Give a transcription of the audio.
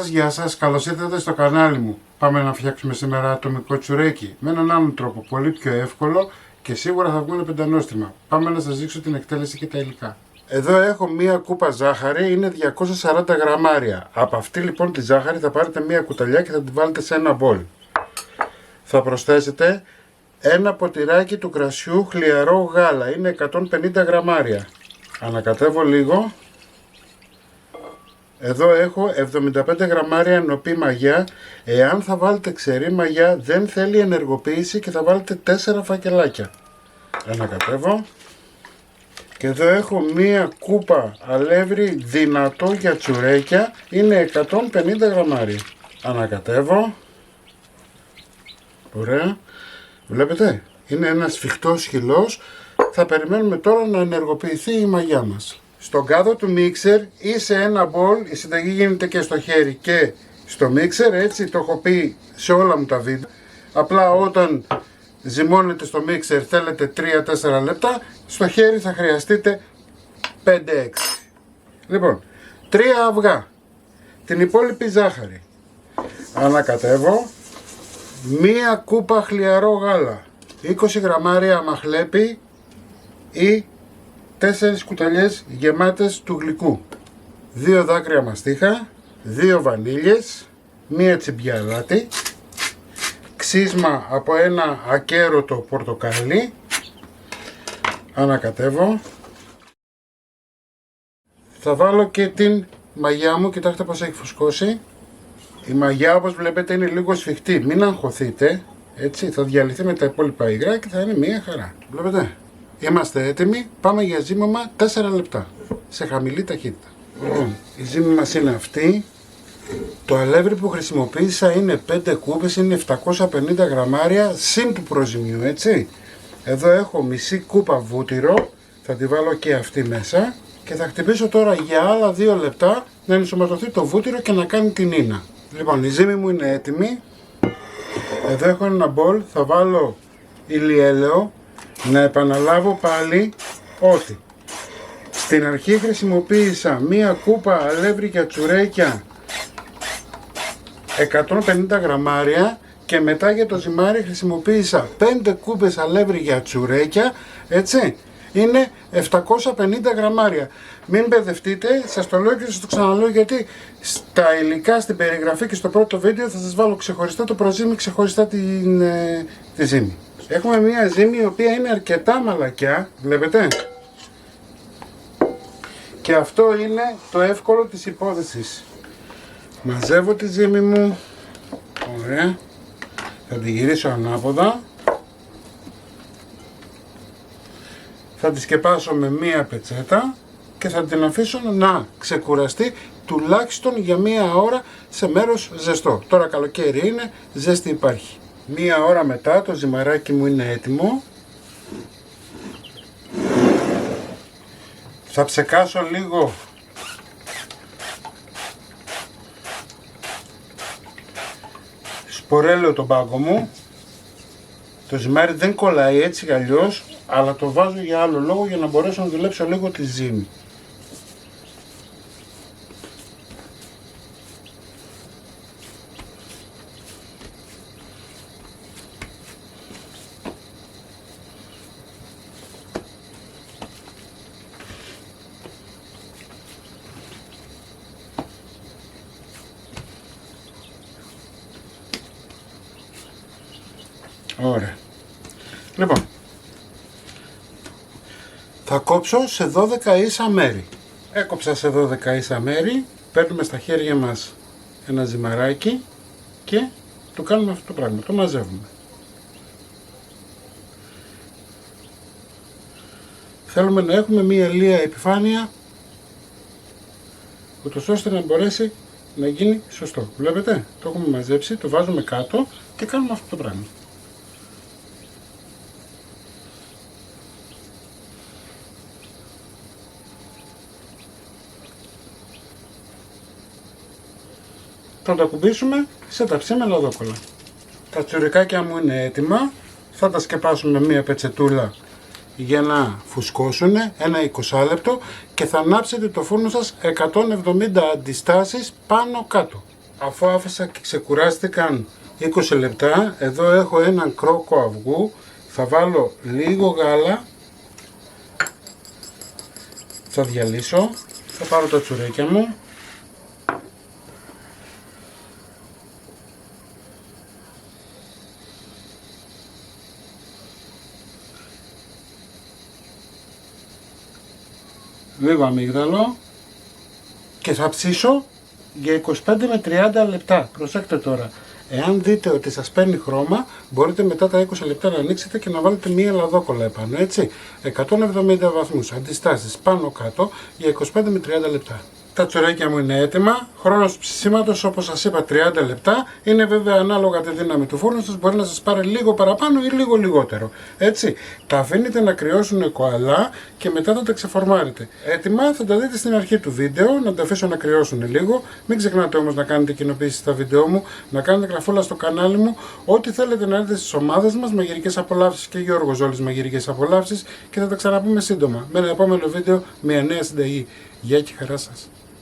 Γεια σας, καλώς ήρθατε στο κανάλι μου. Πάμε να φτιάξουμε σήμερα ατομικό τσουρέκι με έναν άλλον τρόπο, πολύ πιο εύκολο και σίγουρα θα βγουν πεντανόστιμα. Πάμε να σας δείξω την εκτέλεση και τα υλικά. Εδώ έχω μία κούπα ζάχαρη, είναι 240 γραμμάρια. Από αυτή λοιπόν τη ζάχαρη θα πάρετε μία κουταλιά και θα την βάλετε σε ένα μπολ. Θα προσθέσετε ένα ποτηράκι του κρασιού χλιαρό γάλα, είναι 150 γραμμάρια. Ανακατεύω λίγο. Εδώ έχω 75 γραμμάρια νοπή μαγιά. Εάν θα βάλετε ξερή μαγιά δεν θέλει ενεργοποίηση και θα βάλετε 4 φακελάκια. Ανακατεύω. Και εδώ έχω μία κούπα αλεύρι δυνατό για τσουρέκια, είναι 150 γραμμάρια. Ανακατεύω. Ωραία. Βλέπετε, είναι ένας σφιχτός χυλός. Θα περιμένουμε τώρα να ενεργοποιηθεί η μαγιά μας. Στον κάδο του μίξερ ή σε ένα μπολ, η συνταγή γίνεται και στο χέρι και στο μίξερ, έτσι το έχω πει σε όλα μου τα βίντεο. Απλά όταν ζυμώνετε στο μίξερ θέλετε 3-4 λεπτά, στο χέρι θα χρειαστείτε 5-6. Λοιπόν, 3 αυγά, την υπόλοιπη ζάχαρη. Ανακατεύω, μία κούπα χλιαρό γάλα, 20 γραμμάρια μαχλέπι ή 4 κουταλιές γεμάτες του γλυκού, 2 δάκρυα μαστίχα, 2 βανίλιες, μία τσιμπιά αλάτι, ξύσμα από ένα ακέρωτο πορτοκάλι. Ανακατεύω. Θα βάλω και την μαγιά μου, κοιτάξτε πως έχει φουσκώσει. Η μαγιά όπως βλέπετε είναι λίγο σφιχτή, μην αγχωθείτε, έτσι θα διαλυθεί με τα υπόλοιπα υγρά και θα είναι μία χαρά. Βλέπετε. Είμαστε έτοιμοι, πάμε για ζύμωμα 4 λεπτά, σε χαμηλή ταχύτητα. Λοιπόν, η ζύμη μας είναι αυτή. Το αλεύρι που χρησιμοποίησα είναι 5 κούπες, είναι 750 γραμμάρια, συν του προζυμιού, έτσι. Εδώ έχω μισή κούπα βούτυρο, θα τη βάλω και αυτή μέσα. Και θα χτυπήσω τώρα για άλλα 2 λεπτά να ενσωματωθεί το βούτυρο και να κάνει την ίνα. Λοιπόν, η ζύμη μου είναι έτοιμη. Εδώ έχω ένα μπολ, θα βάλω ηλιέλαιο. Να επαναλάβω πάλι ότι στην αρχή χρησιμοποίησα μία κούπα αλεύρι για τσουρέκια 150 γραμμάρια και μετά για το ζυμάρι χρησιμοποίησα 5 κούπες αλεύρι για τσουρέκια, έτσι, είναι 750 γραμμάρια. Μην μπερδευτείτε, σας το λέω και σας το ξαναλέω γιατί στα υλικά, στην περιγραφή και στο πρώτο βίντεο θα σας βάλω ξεχωριστά το προζύμι, ξεχωριστά τη ζύμη. Έχουμε μία ζύμη η οποία είναι αρκετά μαλακιά, βλέπετε. Και αυτό είναι το εύκολο της υπόθεσης. Μαζεύω τη ζύμη μου, ωραία, θα τη γυρίσω ανάποδα. Θα τη σκεπάσω με μία πετσέτα και θα την αφήσω να ξεκουραστεί τουλάχιστον για μία ώρα σε μέρος ζεστό. Τώρα καλοκαίρι είναι, ζέστη υπάρχει. Μία ώρα μετά το ζυμαράκι μου είναι έτοιμο. Θα ψεκάσω λίγο σπορέλαιο τον πάγκο μου. Το ζυμάρι δεν κολλάει έτσι κι αλλιώς, αλλά το βάζω για άλλο λόγο, για να μπορέσω να δουλέψω λίγο τη ζύμη. Ωραία. Λοιπόν, θα κόψω σε 12 ίσα μέρη. Έκοψα σε 12 ίσα μέρη, παίρνουμε στα χέρια μας ένα ζυμαράκι και το κάνουμε αυτό το πράγμα, το μαζεύουμε. Θέλουμε να έχουμε μία λία επιφάνεια, ούτως ώστε να μπορέσει να γίνει σωστό. Βλέπετε, το έχουμε μαζέψει, το βάζουμε κάτω και κάνουμε αυτό το πράγμα. Θα τα κουμπίσουμε σε ταψί με λαδόκολλα. Τα τσουρικάκια μου είναι έτοιμα. Θα τα σκεπάσουμε με μία πετσετούλα για να φουσκώσουν ένα 20 λεπτό και θα ανάψετε το φούρνο σας 170 αντιστάσεις πάνω κάτω. Αφού άφησα και ξεκουράστηκαν 20 λεπτά, εδώ έχω έναν κρόκο αυγού. Θα βάλω λίγο γάλα. Θα διαλύσω. Θα πάρω τα τσουρέκια μου. Λίγο αμύγδαλο. Και θα ψήσω για 25 με 30 λεπτά. Προσέξτε τώρα. Εάν δείτε ότι σας παίρνει χρώμα, μπορείτε μετά τα 20 λεπτά να ανοίξετε και να βάλετε μία λαδόκολλα επάνω, έτσι. 170 βαθμούς, αντιστάσεις πάνω κάτω για 25 με 30 λεπτά. Τα τσουρέκια μου είναι έτοιμα. Χρόνος ψησίματος, όπως σας είπα, 30 λεπτά. Είναι βέβαια ανάλογα τη δύναμη του φούρνου σας. Μπορεί να σας πάρει λίγο παραπάνω ή λίγο λιγότερο. Έτσι. Τα αφήνετε να κρυώσουν κοαλά και μετά θα τα ξεφορμάρετε. Έτοιμα, θα τα δείτε στην αρχή του βίντεο. Να τα αφήσω να κρυώσουν λίγο. Μην ξεχνάτε όμως να κάνετε κοινοποίηση στα βίντεο μου, να κάνετε γραφούλα στο κανάλι μου. Ό,τι θέλετε να έρθετε στις ομάδες μας, Μαγειρικές Απολαύσεις και Γιώργος Ζόλης Μαγειρικές Απολαύσεις, και θα τα ξαναπούμε σύντομα με ένα επόμενο βίντεο, μια νέα συνταγή. Γεια και χαρά σας.